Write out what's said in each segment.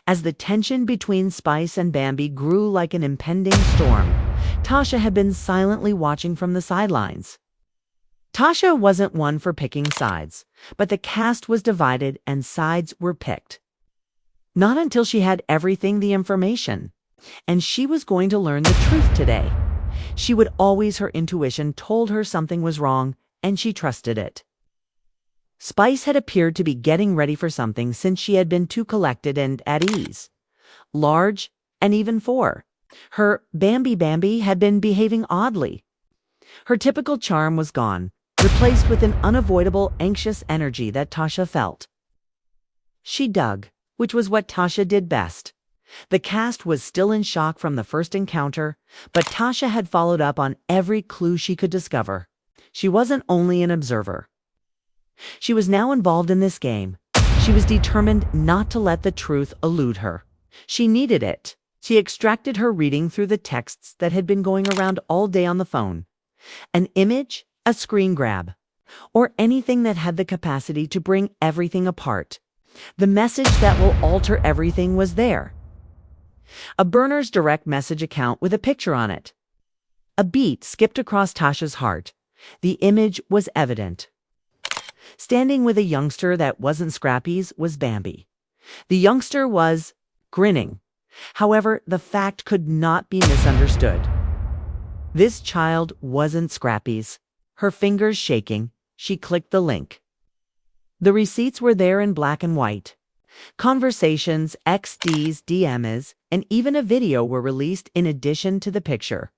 As the tension between Spice and Bambi grew like an impending storm, Tasha had been silently watching from the sidelines. Tasha wasn't one for picking sides, but the cast was divided and sides were picked. Not until she had everything the information, and she was going to learn the truth today. She would always her intuition told her something was wrong, and she trusted it. Spice had appeared to be getting ready for something since she had been too collected and at ease. Large, and even for her, Bambi had been behaving oddly. Her typical charm was gone, replaced with an unavoidable anxious energy that Tasha felt. She dug, which was what Tasha did best. The cast was still in shock from the first encounter, but Tasha had followed up on every clue she could discover. She wasn't only an observer. She was now involved in this game. She was determined not to let the truth elude her. She needed it. She extracted her reading through the texts that had been going around all day on the phone. An image, a screen grab, or anything that had the capacity to bring everything apart. The message that will alter everything was there. A burner's direct message account with a picture on it. A beat skipped across Tasha's heart. The image was evident. Standing with a youngster that wasn't Scrappy's was Bambi. The youngster was grinning. However, the fact could not be misunderstood. This child wasn't Scrappy's. Her fingers shaking, she clicked the link. The receipts were there in black and white. Conversations, XDs, DMs, and even a video were released in addition to the picture.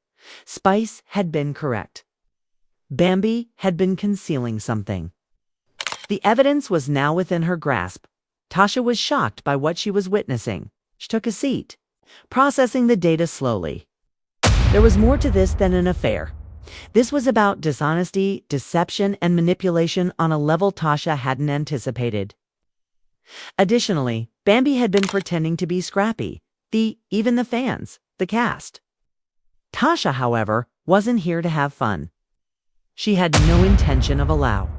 Spice had been correct. Bambi had been concealing something. The evidence was now within her grasp. Tasha was shocked by what she was witnessing. She took a seat, processing the data slowly. There was more to this than an affair. This was about dishonesty, deception, and manipulation on a level Tasha hadn't anticipated. Additionally, Bambi had been pretending to be Scrappy, even the fans, the cast. Tasha, however, wasn't here to have fun. She had no intention of allow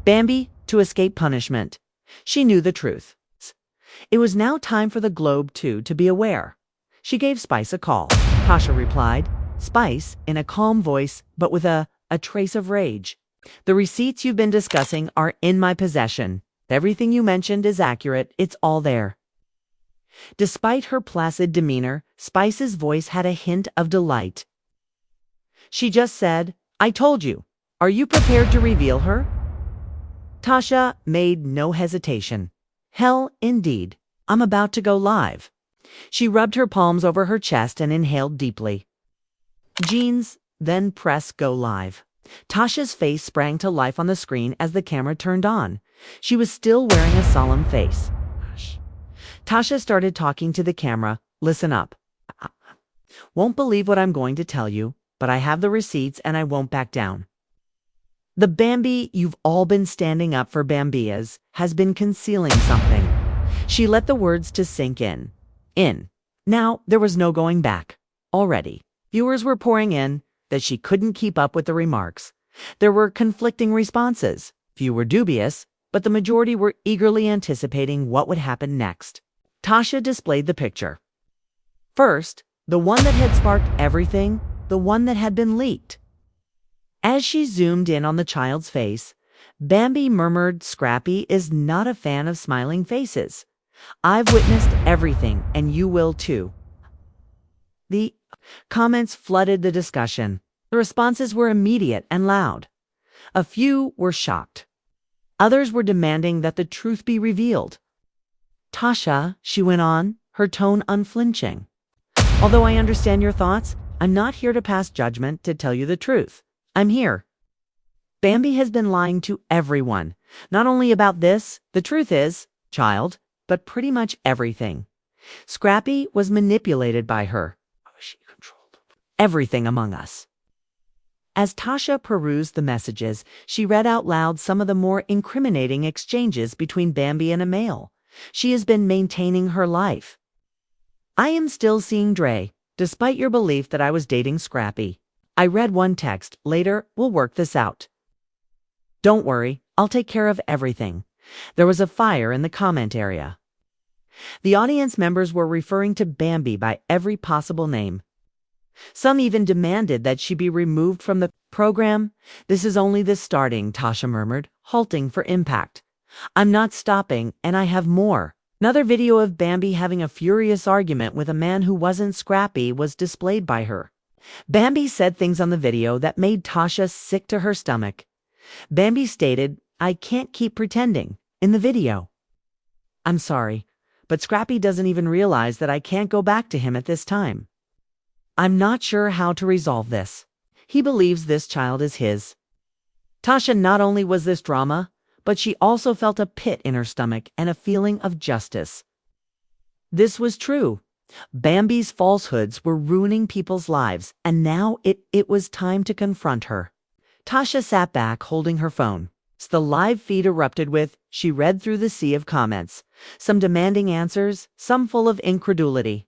Bambi to escape punishment. She knew the truth. It was now time for the Globe, too, to be aware. She gave Spice a call. Tasha replied, Spice, in a calm voice, but with a trace of rage. The receipts you've been discussing are in my possession. Everything you mentioned is accurate. It's all there. Despite her placid demeanor, Spice's voice had a hint of delight. She just said, I told you. Are you prepared to reveal her? Tasha made no hesitation. Hell, indeed. I'm about to go live. She rubbed her palms over her chest and inhaled deeply. Jeans, then press go live. Tasha's face sprang to life on the screen as the camera turned on. She was still wearing a solemn face. Tasha started talking to the camera. Listen up. Won't believe what I'm going to tell you, but I have the receipts and I won't back down. The Bambi you've all been standing up for Bambias has been concealing something. She let the words to sink in. Now, there was no going back. Already, viewers were pouring in that she couldn't keep up with the remarks. There were conflicting responses. Few were dubious, but the majority were eagerly anticipating what would happen next. Tasha displayed the picture. First, the one that had sparked everything, the one that had been leaked. As she zoomed in on the child's face, Bambi murmured, Scrappy is not a fan of smiling faces. I've witnessed everything, and you will too. The comments flooded the discussion. The responses were immediate and loud. A few were shocked. Others were demanding that the truth be revealed. Tasha, she went on, her tone unflinching. Although I understand your thoughts, I'm not here to pass judgment, to tell you the truth. I'm here. Bambi has been lying to everyone, not only about this, the truth is, child, but pretty much everything. Scrappy was manipulated by her. She controlled everything among us. As Tasha perused the messages, she read out loud some of the more incriminating exchanges between Bambi and a male. She has been maintaining her life. I am still seeing Dre, despite your belief that I was dating Scrappy. I read one text. Later, we'll work this out. Don't worry, I'll take care of everything. There was a fire in the comment area. The audience members were referring to Bambi by every possible name. Some even demanded that she be removed from the program. "This is only the starting," Tasha murmured, halting for impact. "I'm not stopping, and I have more." Another video of Bambi having a furious argument with a man who wasn't Scrappy was displayed by her. Bambi said things on the video that made Tasha sick to her stomach. Bambi stated, "I can't keep pretending," in the video. "I'm sorry, but Scrappy doesn't even realize that I can't go back to him at this time. I'm not sure how to resolve this. He believes this child is his." Tasha, not only was this drama, but she also felt a pit in her stomach and a feeling of justice. This was true. Bambi's falsehoods were ruining people's lives, and now it was time to confront her. Tasha sat back, holding her phone. The live feed erupted with, she read through the sea of comments, some demanding answers, some full of incredulity.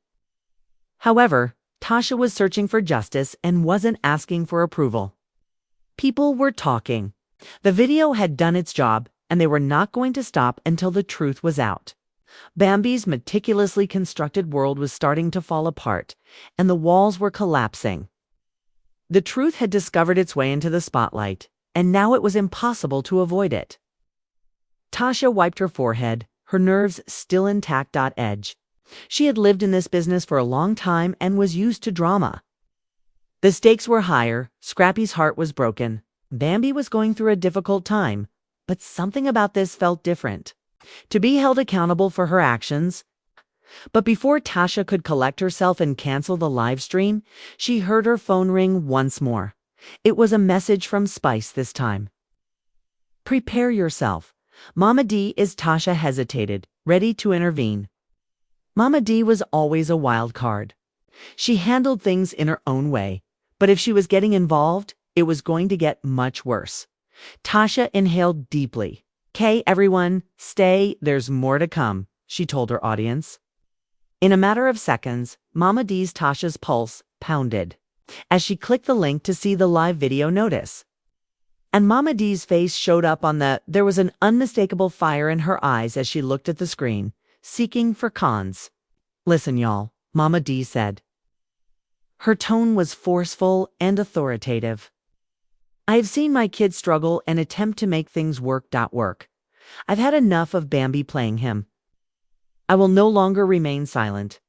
However, Tasha was searching for justice and wasn't asking for approval. People were talking. The video had done its job, and they were not going to stop until the truth was out. Bambi's meticulously constructed world was starting to fall apart, and the walls were collapsing. The truth had discovered its way into the spotlight, and now it was impossible to avoid it. Tasha wiped her forehead, her nerves still intact. Edge. She had lived in this business for a long time and was used to drama. The stakes were higher, Scrappy's heart was broken, Bambi was going through a difficult time, but something about this felt different. To be held accountable for her actions. But before Tasha could collect herself and cancel the live stream, she heard her phone ring once more. It was a message from Spice this time. "Prepare yourself. Mama D is." Tasha hesitated, ready to intervene. Mama D was always a wild card. She handled things in her own way, but if she was getting involved, it was going to get much worse. Tasha inhaled deeply. "Okay, everyone, stay, there's more to come," she told her audience. In a matter of seconds, Mama D's Tasha's pulse pounded as she clicked the link to see the live video notice. And Mama D's face showed up on there was an unmistakable fire in her eyes as she looked at the screen, seeking for cons. "Listen, y'all," Mama D said. Her tone was forceful and authoritative. "I have seen my kid struggle and attempt to make things work. I've had enough of Bambi playing him. I will no longer remain silent."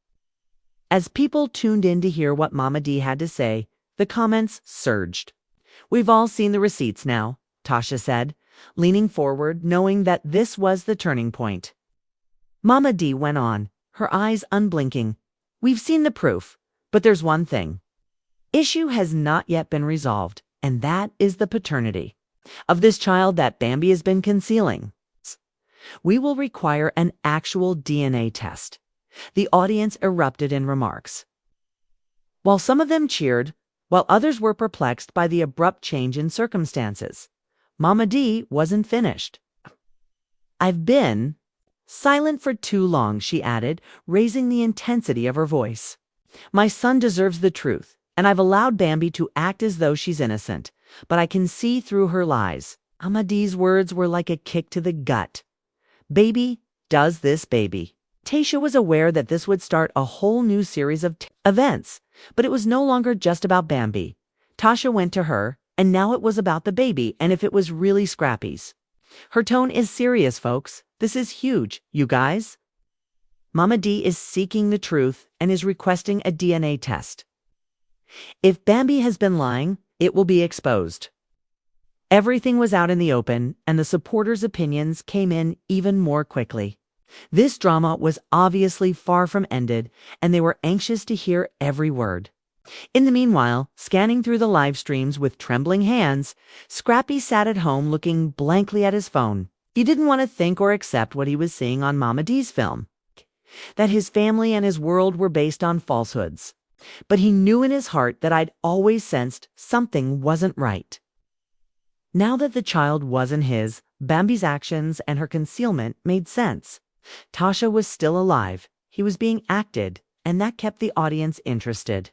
As people tuned in to hear what Mama D had to say, the comments surged. "We've all seen the receipts now," Tasha said, leaning forward, knowing that this was the turning point. Mama D went on, her eyes unblinking. "We've seen the proof, but there's one thing. Issue has not yet been resolved, and that is the paternity of this child that Bambi has been concealing. We will require an actual DNA test." The audience erupted in remarks. While some of them cheered, while others were perplexed by the abrupt change in circumstances, Mama D wasn't finished. "I've been silent for too long," she added, raising the intensity of her voice. "My son deserves the truth, and I've allowed Bambi to act as though she's innocent, but I can see through her lies." Mama D's words were like a kick to the gut. Baby does this baby. Tasha was aware that this would start a whole new series of events, but it was no longer just about Bambi. Tasha went to her, and now it was about the baby and if it was really Scrappy's. Her tone is serious, folks. This is huge, you guys. Mama D is seeking the truth and is requesting a DNA test. If Bambi has been lying, it will be exposed. Everything was out in the open, and the supporters' opinions came in even more quickly. This drama was obviously far from ended, and they were anxious to hear every word. In the meanwhile, scanning through the live streams with trembling hands, Scrappy sat at home looking blankly at his phone. He didn't want to think or accept what he was seeing on Mama D's film, that his family and his world were based on falsehoods. But he knew in his heart that I'd always sensed something wasn't right. Now that the child wasn't his, Bambi's actions and her concealment made sense. Tasha was still alive, he was being acted, and that kept the audience interested.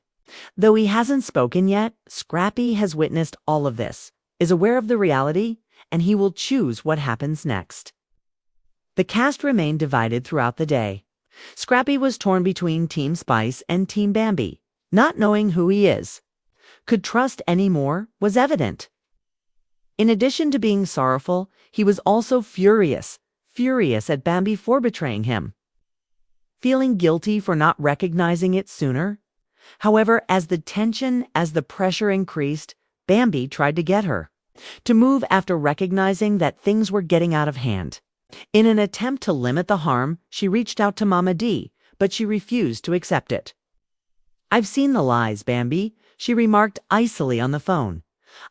Though he hasn't spoken yet, Scrappy has witnessed all of this, is aware of the reality, and he will choose what happens next. The cast remained divided throughout the day. Scrappy was torn between Team Spice and Team Bambi, not knowing who he is. Could trust any more was evident. In addition to being sorrowful, he was also furious at Bambi for betraying him. Feeling guilty for not recognizing it sooner. However, as the pressure increased, Bambi tried to get her to move after recognizing that things were getting out of hand. In an attempt to limit the harm, she reached out to Mama D, but she refused to accept it. "I've seen the lies, Bambi," she remarked icily on the phone.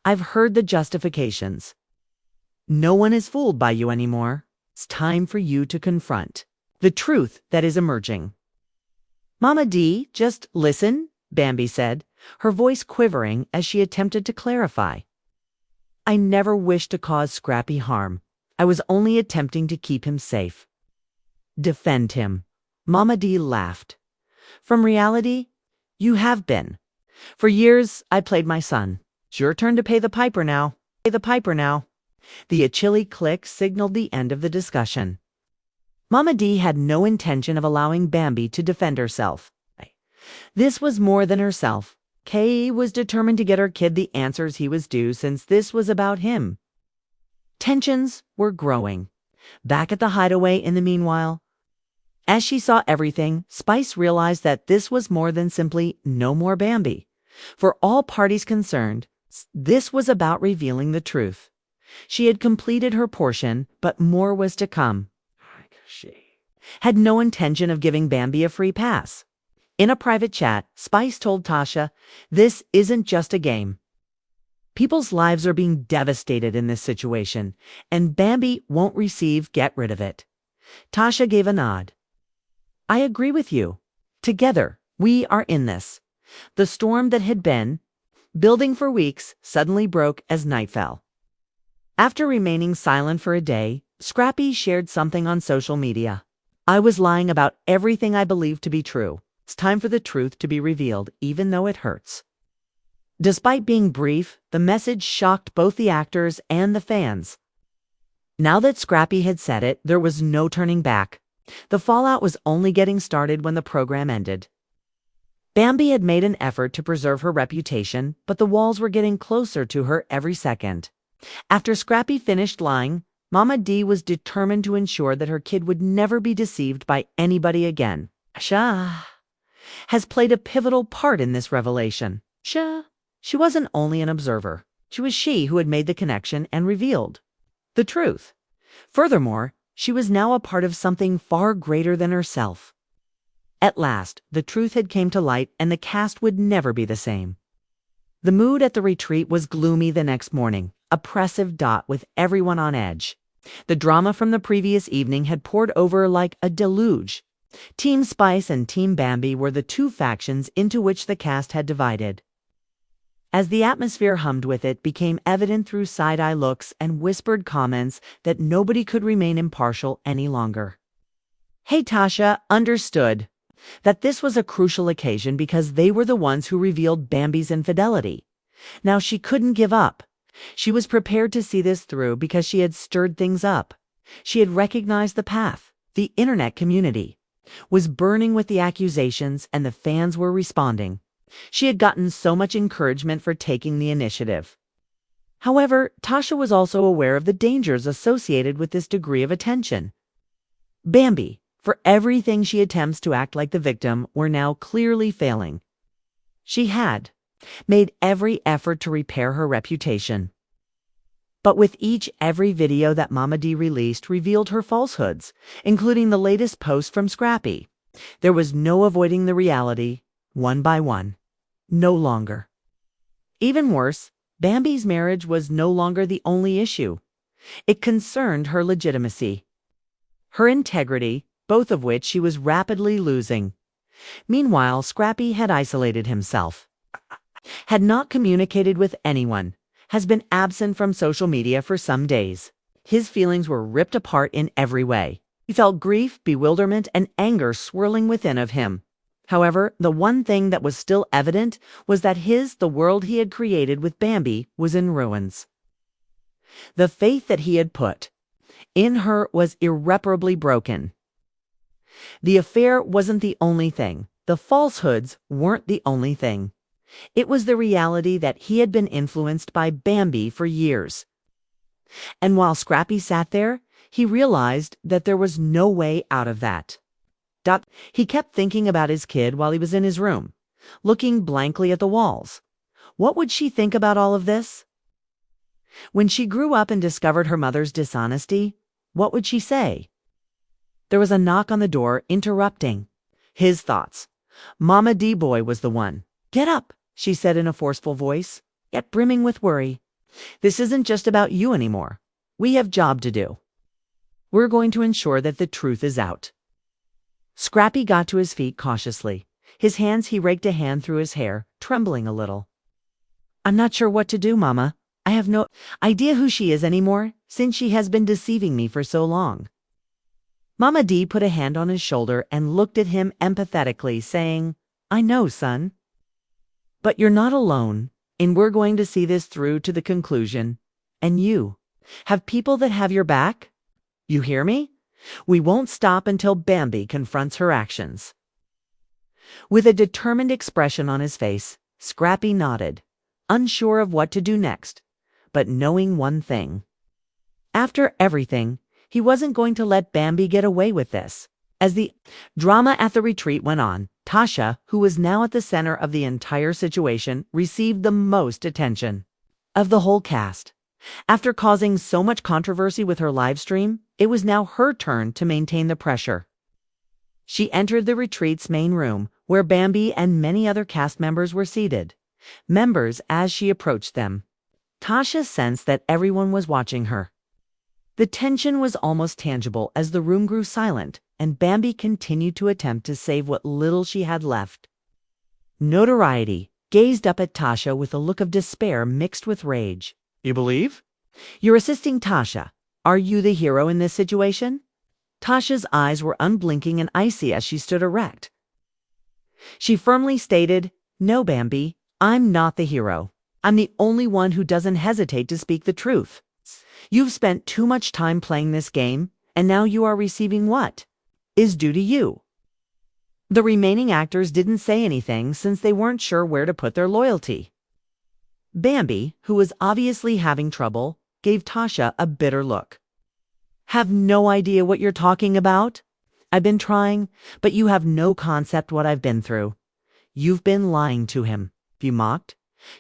"I've heard the justifications. No one is fooled by you anymore. It's time for you to confront the truth that is emerging." "Mama D, just listen," Bambi said, her voice quivering as she attempted to clarify. "I never wished to cause Scrappy harm. I was only attempting to keep him safe." "Defend him." Mama D laughed. "From reality, you have been. For years, I played my son. It's your turn to pay the piper now. Pay the piper now." The chilly click signaled the end of the discussion. Mama D had no intention of allowing Bambi to defend herself. This was more than herself. Kay was determined to get her kid the answers he was due, since this was about him. Tensions were growing. Back at the hideaway in the meanwhile, as she saw everything, Spice realized that this was more than simply no more Bambi. For all parties concerned, this was about revealing the truth. She had completed her portion, but more was to come. She had no intention of giving Bambi a free pass. In a private chat, Spice told Tasha, "This isn't just a game. People's lives are being devastated in this situation, and Bambi won't receive get rid of it." Tasha gave a nod. "I agree with you. Together, we are in this." The storm that had been building for weeks suddenly broke as night fell. After remaining silent for a day, Scrappy shared something on social media. "I was lying about everything I believed to be true. It's time for the truth to be revealed, even though it hurts." Despite being brief, the message shocked both the actors and the fans. Now that Scrappy had said it, there was no turning back. The fallout was only getting started when the program ended. Bambi had made an effort to preserve her reputation, but the walls were getting closer to her every second. After Scrappy finished lying, Mama D was determined to ensure that her kid would never be deceived by anybody again. Tasha has played a pivotal part in this revelation. She wasn't only an observer. She was she who had made the connection and revealed the truth. Furthermore, she was now a part of something far greater than herself. At last, the truth had come to light, and the cast would never be the same. The mood at the retreat was gloomy the next morning, oppressive with everyone on edge. The drama from the previous evening had poured over like a deluge. Team Spice and Team Bambi were the two factions into which the cast had divided. As the atmosphere hummed with it, became evident through side-eye looks and whispered comments that nobody could remain impartial any longer. Hey, Tasha understood that this was a crucial occasion because they were the ones who revealed Bambi's infidelity. Now she couldn't give up. She was prepared to see this through because she had stirred things up. She had recognized the path. The internet community was burning with the accusations, and the fans were responding. She had gotten so much encouragement for taking the initiative. However, Tasha was also aware of the dangers associated with this degree of attention. Bambi, for everything she attempts to act like the victim, were now clearly failing. She had made every effort to repair her reputation. But with every video that Mama D released revealed her falsehoods, including the latest post from Scrappy. There was no avoiding the reality, one by one. No longer. Even worse, Bambi's marriage was no longer the only issue. It concerned her legitimacy, her integrity, both of which she was rapidly losing. Meanwhile, Scrappy had isolated himself, had not communicated with anyone, has been absent from social media for some days. His feelings were ripped apart in every way. He felt grief, bewilderment, and anger swirling within of him. However, the one thing that was still evident was that the world he had created with Bambi was in ruins. The faith that he had put in her was irreparably broken. The affair wasn't the only thing. The falsehoods weren't the only thing. It was the reality that he had been influenced by Bambi for years. And while Scrappy sat there, he realized that there was no way out of that. He kept thinking about his kid while he was in his room, looking blankly at the walls. What would she think about all of this? When she grew up and discovered her mother's dishonesty, what would she say? There was a knock on the door, interrupting his thoughts. Mama D-Boy was the one. "Get up," she said in a forceful voice, yet brimming with worry. "This isn't just about you anymore. We have job to do. We're going to ensure that the truth is out." Scrappy got to his feet cautiously. He raked a hand through his hair, trembling a little. "I'm not sure what to do, Mama. I have no idea who she is anymore, since she has been deceiving me for so long." Mama D put a hand on his shoulder and looked at him empathetically, saying, "I know, son. But you're not alone, and we're going to see this through to the conclusion. And you have people that have your back. You hear me? We won't stop until Bambi confronts her actions." With a determined expression on his face, Scrappy nodded, unsure of what to do next, but knowing one thing. After everything, he wasn't going to let Bambi get away with this. As the drama at the retreat went on, Tasha, who was now at the center of the entire situation, received the most attention of the whole cast. After causing so much controversy with her live stream, it was now her turn to maintain the pressure. She entered the retreat's main room, where Bambi and many other cast members were seated. As she approached them, Tasha sensed that everyone was watching her. The tension was almost tangible as the room grew silent, and Bambi continued to attempt to save what little she had left. Notoriety gazed up at Tasha with a look of despair mixed with rage. "You believe? You're assisting Tasha. Are you the hero in this situation?" Tasha's eyes were unblinking and icy as she stood erect. She firmly stated, "No, Bambi, I'm not the hero. I'm the only one who doesn't hesitate to speak the truth. You've spent too much time playing this game, and now you are receiving what is due to you." The remaining actors didn't say anything since they weren't sure where to put their loyalty. Bambi, who was obviously having trouble, gave Tasha a bitter look. "Have no idea what you're talking about? I've been trying, but you have no concept what I've been through. You've been lying to him," you mocked.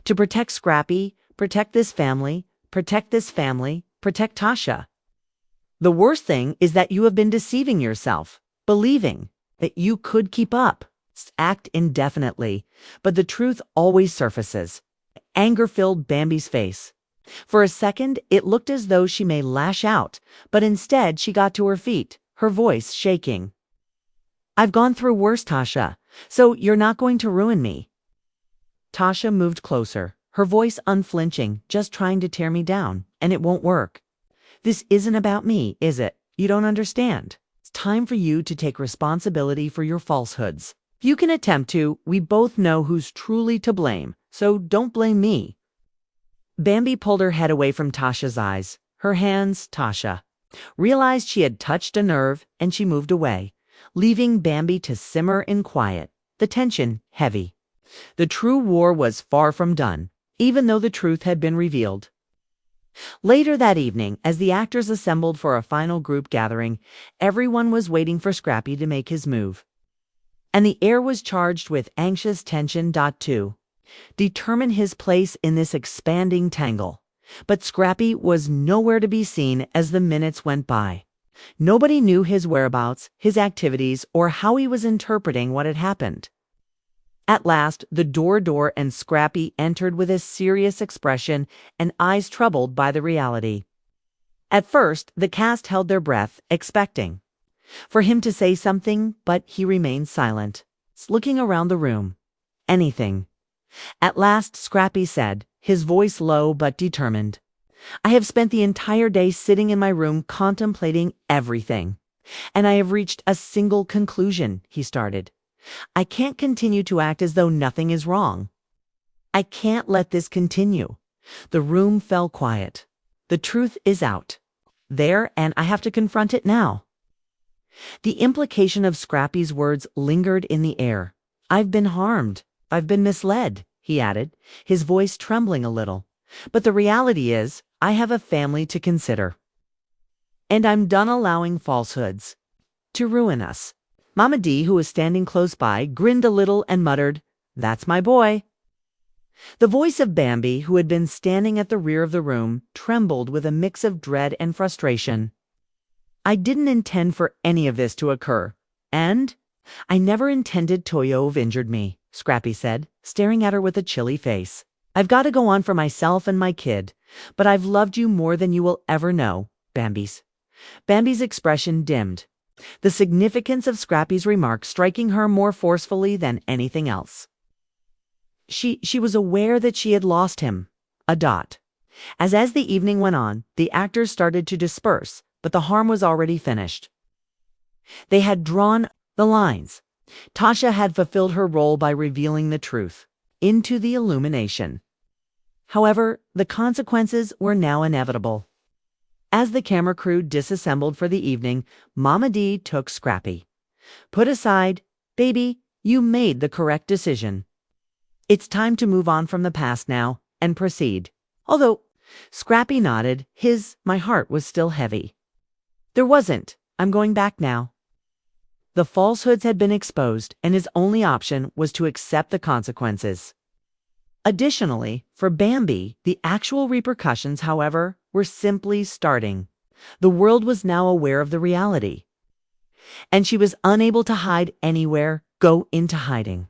"To protect Scrappy, protect this family, protect Tasha. The worst thing is that you have been deceiving yourself, believing that you could keep up, act indefinitely, but the truth always surfaces." Anger filled Bambi's face. For a second, it looked as though she may lash out, but instead she got to her feet, her voice shaking. "I've gone through worse, Tasha, so you're not going to ruin me." Tasha moved closer, her voice unflinching, "Just trying to tear me down, and it won't work. This isn't about me, is it? You don't understand. It's time for you to take responsibility for your falsehoods. If you can attempt to, we both know who's truly to blame, so don't blame me." Bambi pulled her head away from Tasha's eyes. Her hands, Tasha realized she had touched a nerve, and she moved away, leaving Bambi to simmer in quiet, the tension heavy. The true war was far from done, even though the truth had been revealed. Later that evening, as the actors assembled for a final group gathering, everyone was waiting for Scrappy to make his move. And the air was charged with anxious tension. To determine his place in this expanding tangle. But Scrappy was nowhere to be seen as the minutes went by. Nobody knew his whereabouts, his activities, or how he was interpreting what had happened. At last, the door and Scrappy entered with a serious expression and eyes troubled by the reality. At first, the cast held their breath, expecting for him to say something, but he remained silent, looking around the room. Anything. At last, Scrappy said, his voice low but determined, "I have spent the entire day sitting in my room contemplating everything, and I have reached a single conclusion," he started. "I can't continue to act as though nothing is wrong. I can't let this continue." The room fell quiet. "The truth is out there, and I have to confront it now." The implication of Scrappy's words lingered in the air. "I've been harmed. I've been misled," he added, his voice trembling a little. "But the reality is, I have a family to consider. And I'm done allowing falsehoods to ruin us." Mama D, who was standing close by, grinned a little and muttered, "That's my boy." The voice of Bambi, who had been standing at the rear of the room, trembled with a mix of dread and frustration. "I didn't intend for any of this to occur, and I never intended Toyo injured me," Scrappy said, staring at her with a chilly face. "I've got to go on for myself and my kid, but I've loved you more than you will ever know, Bambi's expression dimmed, the significance of Scrappy's remark striking her more forcefully than anything else. She was aware that she had lost him. As the evening went on, the actors started to disperse, but the harm was already finished. They had drawn the lines. Tasha had fulfilled her role by revealing the truth into the illumination. However, the consequences were now inevitable. As the camera crew disassembled for the evening, Mama D took Scrappy. "Put aside, baby, you made the correct decision. It's time to move on from the past now and proceed." Although Scrappy nodded, my heart was still heavy. "There wasn't. I'm going back now." The falsehoods had been exposed, and his only option was to accept the consequences. Additionally, for Bambi, the actual repercussions, however, were simply starting. The world was now aware of the reality, and she was unable to hide anywhere. Go into hiding.